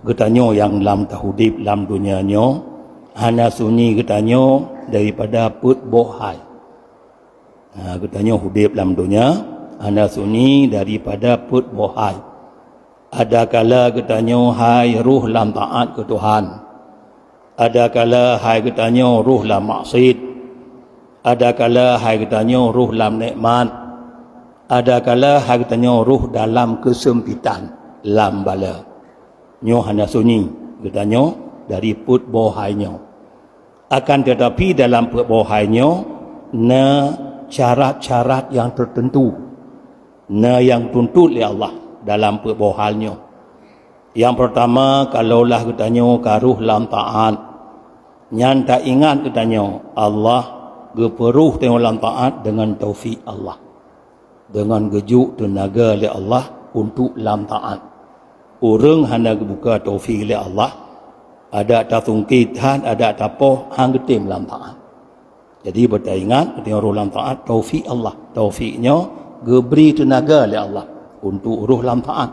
Katanya yang lam tahudib lam dunianya hana sunyi katanya daripada put bohai. Katanya hudib lam dunia hana sunyi daripada put bohai. Ada kala katanya hai ruh lam taat ke Tuhan. Ada kala hai katanya ruh lam maksiat. Ada kala hai katanya ruh lam nikmat. Ada kala hai katanya ruh dalam kesempitan lam bala. Nyo hana sunyi katanya dari put bohainya. Akan tetapi dalam put bohainya na syarat-syarat yang tertentu, na yang tuntut oleh Allah dalam put bohalnya. Yang pertama, kalaulah katanya karuh lam taat, nyan tak ingat katanya Allah geperuh tengok lam taat dengan taufik Allah, dengan gejuk tenaga oleh Allah untuk lam taat. Orang hanya buka taufik oleh Allah, ada tak tungkitan, ada tak poh hang getim lam taat. Jadi beringat ketika ruh lam taat taufik Allah, taufiknya geberi tenaga oleh Allah untuk ruh lam taat.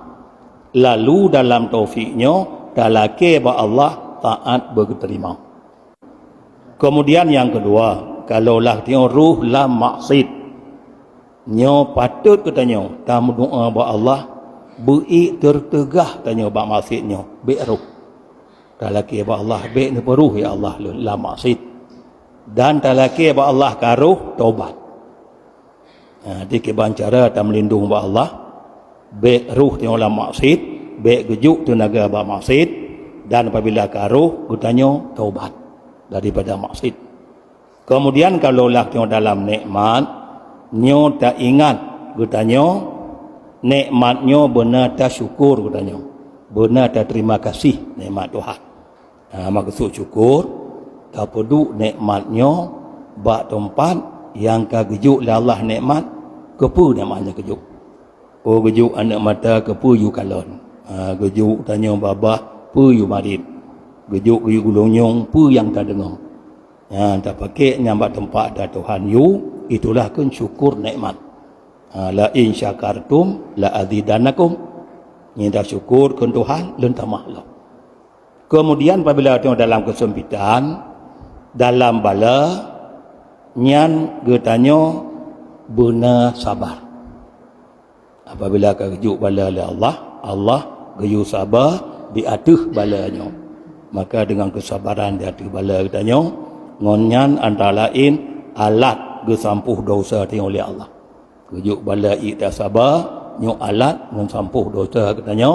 Lalu dalam taufiknya dalake ba Allah taat berterima. Kemudian yang kedua, kalaulah tengok ruh lam maksiat, nyo patut katanya tamu doa ba Allah beri tertegah tanya ba maksiatnya be ruh. Dalake ba Allah be ne peruh ya Allah lam maksiat. Dan talaki ba Allah karuh taubat. Di keban cara tak melindung ba Allah be ruh tengok lam maksiat, be gejuk tenaga ba maksiat, dan apabila karuh gutanya taubat daripada maksiat. Kemudian kalau lah tengok dalam nikmat, nyo tak ingat gutanya nikmatnya benar tak syukur gutanya. Benar tak terima kasih nikmat Tuhan. Maksud syukur tak perlu nikmatnya bak tempat yang kagejuk oleh Allah nikmat kepu nikmatnya kejuk. Oh gejuk anak mata kepu yu kalon. Gejuk tanya babah pu yu marit. Gejuk yu gulonyong pu yang tak dengar. Tak pakai nyambat tempat dah Tuhan yu, itulah kan syukur nikmat. La in syakartum la azidanakum. Ni dah syukur kan Tuhan lun tamahlah. Kemudian apabila tengok dalam kesempitan, dalam bala nyan getanya benar sabar. Apabila kejuk bala oleh Allah, Allah geyu sabar di atas balanya. Maka dengan kesabaran di atas bala getanya ngonyan antara lain alat gesampuh dosa tengok oleh Allah. Gejuk bala tak sabar nyo alat ngesampuh dosa getanya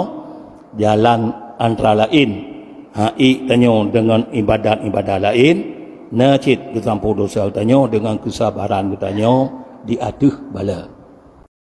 jalan antara lain tanya dengan ibadat-ibadat lain. Nacit kesampuh dosa tanya dengan kesabaran tanya di atas bala.